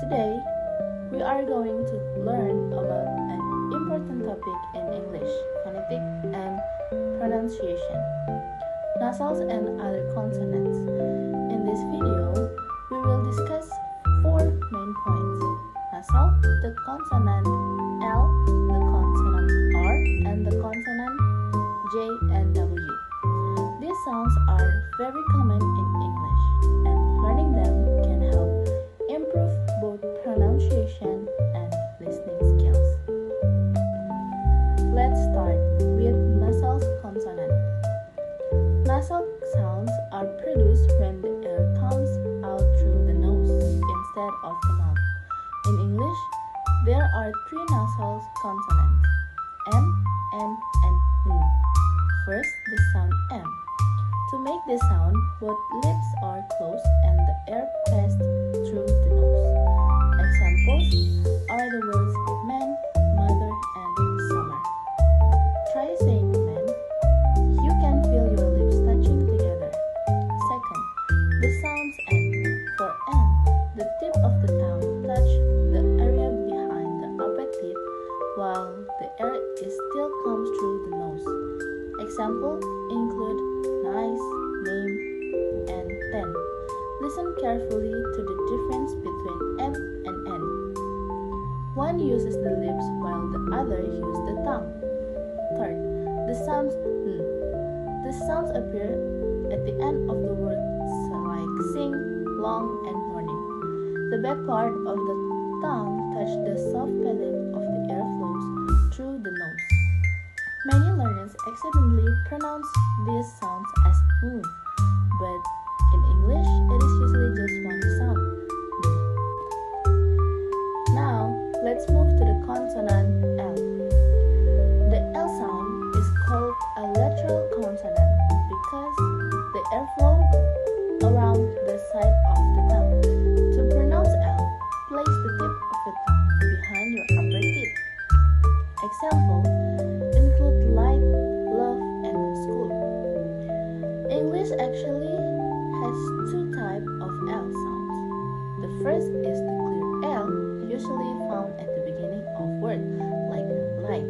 Today, we are going to learn about an important topic in English, phonetic and pronunciation, nassals and other consonants. In this video, we will discuss four main points: nassal, the consonant L, the consonant R, and the consonant J and W. These sounds are very common in English, and learning them can help improve both pronunciation and listening skills. Let's start with nasal consonant. Nasal sounds are produced when the air comes out through the nose instead of the mouth. In English, there are three nasal consonants: M, N, and N. First, the sound M. To make this sound, both lips are closed and the air passed through the nose. Examples are the words man, mother, and summer. Try saying man. You can feel your lips touching together. Second, the sounds N. For N, the tip of the tongue touches the area behind the upper teeth while the air still comes through the nose. Examples include nice, name, and ten. Listen carefully to the difference between M and N. One uses the lips while the other uses the tongue. Third, the sounds N. The sounds appear at the end of the words like sing, long, and morning. The back part of the tongue touches the soft palate of the air flows through the nose. Many learners accidentally pronounce these sounds as "n," but in English, it is usually just one sound. Now, let's move to the consonant L. The L sound is called a lateral consonant because the airflow around the side of the tongue. To pronounce L, place the tip of the tongue behind your upper teeth. Example include light, love, and school. English actually has two types of L sounds. The first is the clear L, usually found at the beginning of words like light.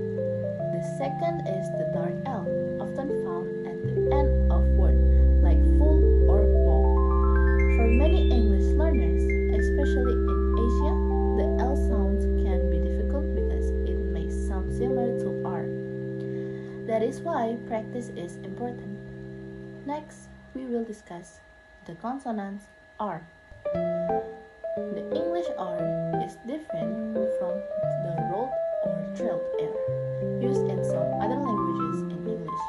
The second is the dark L, often found at the end of words like full or wall. For many English learners, especially in Asia, the L sounds can be difficult because it may sound similar to R. That is why practice is important. Next, we will discuss the consonants R. The English R is different from the rolled or trilled R used in some other languages in English.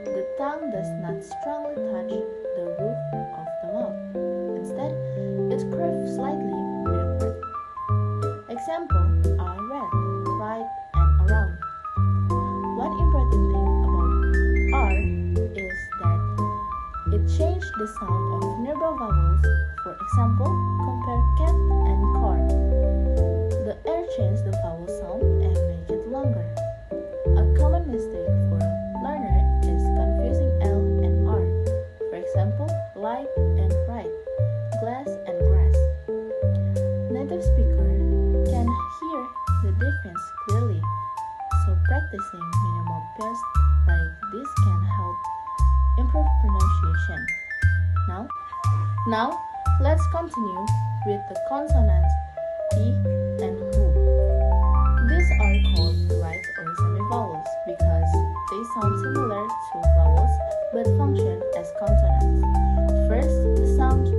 The tongue does not strongly touch the roof of the mouth. Instead, it curves slightly rearward. Examples are red, right, and around. One important thing about R is that it changed the sound of nearby vowels. For example, compare cat and car. The air changed the vowel sound and make it longer. A common mistake for a learner is confusing L and R. For example, light and right, glass and grass. Native speaker can hear the difference clearly, so practicing minimal pairs like this can help improve pronunciation. Now, let's continue with the consonants E and U. These are called right or semivowels because they sound similar to vowels but function as consonants. First, the sound G.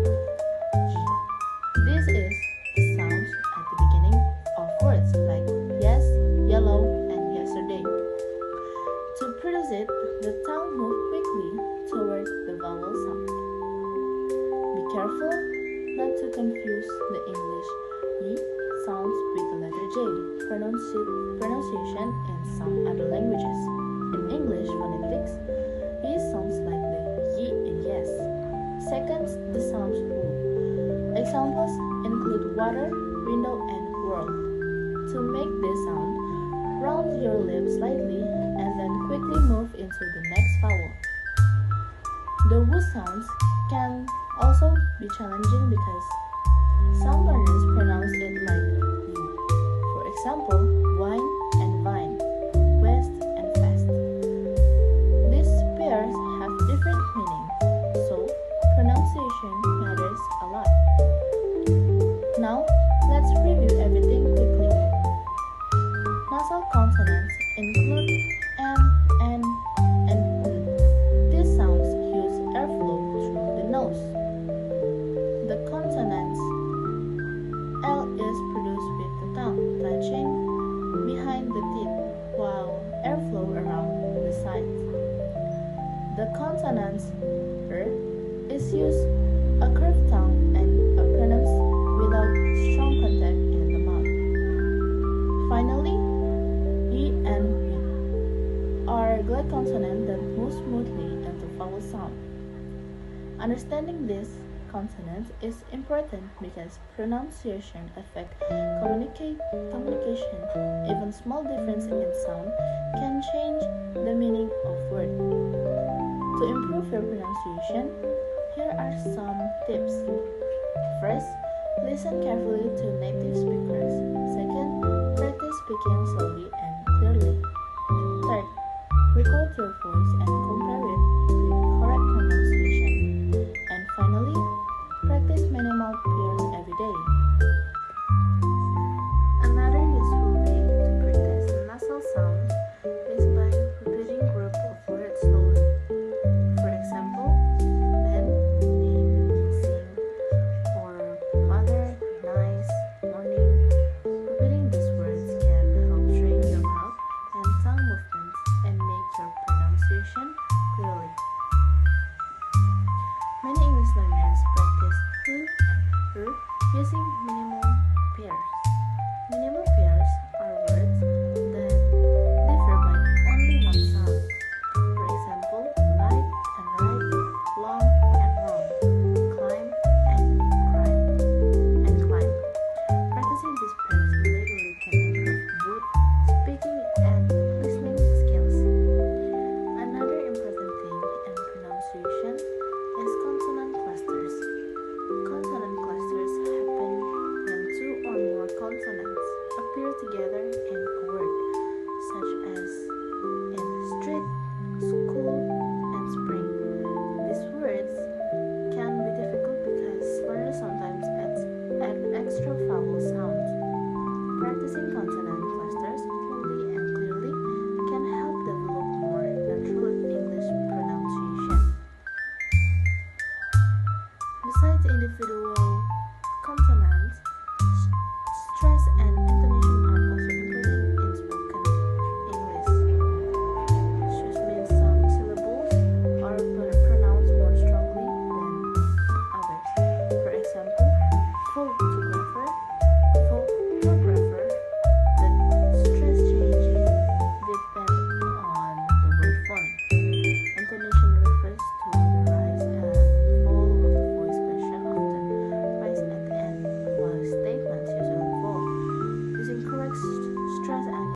This is the sound at the beginning of words like yes, yellow, and yesterday. To produce it, the tongue moves quickly toward the vowel sound. Be careful not to confuse the English E sounds with the letter J pronunciation in some other languages. In English phonetics, E sounds like the Y in yes. Second, the sounds U. Examples include water, window, and world. To make this sound, round your lips slightly and then quickly move into the next vowel. The W sounds can also be challenging because Some learners pronounce it like you. For example, wine and vine, west and fast. These pairs have different meanings, so pronunciation matters a lot. Now, let's review everything quickly. Nasal consonants include M, N, and N. These sounds use airflow through the nose. The consonants L is produced with the tongue touching behind the teeth, while airflow around the sides. The consonants R is used a curved tongue and a pronounced without strong contact in the mouth. Finally, E and B are glide consonants that move smoothly into vowel sound. Understanding these consonants is important because pronunciation affects communication. Even small difference in sound can change the meaning of word. To improve your pronunciation, here are some tips. First, listen carefully to native speakers. Second, practice speaking slowly and clearly. Third, record your voice and compare it with correct pronunciation. And finally, practice minimal pairs every day. Another useful way to practice nasal sounds is by repeating group of words slowly. For example, bed, name, sing, or mother, nice, morning. Repeating these words can help train your mouth and tongue movements and make your pronunciation clearly. Many English learners practice R using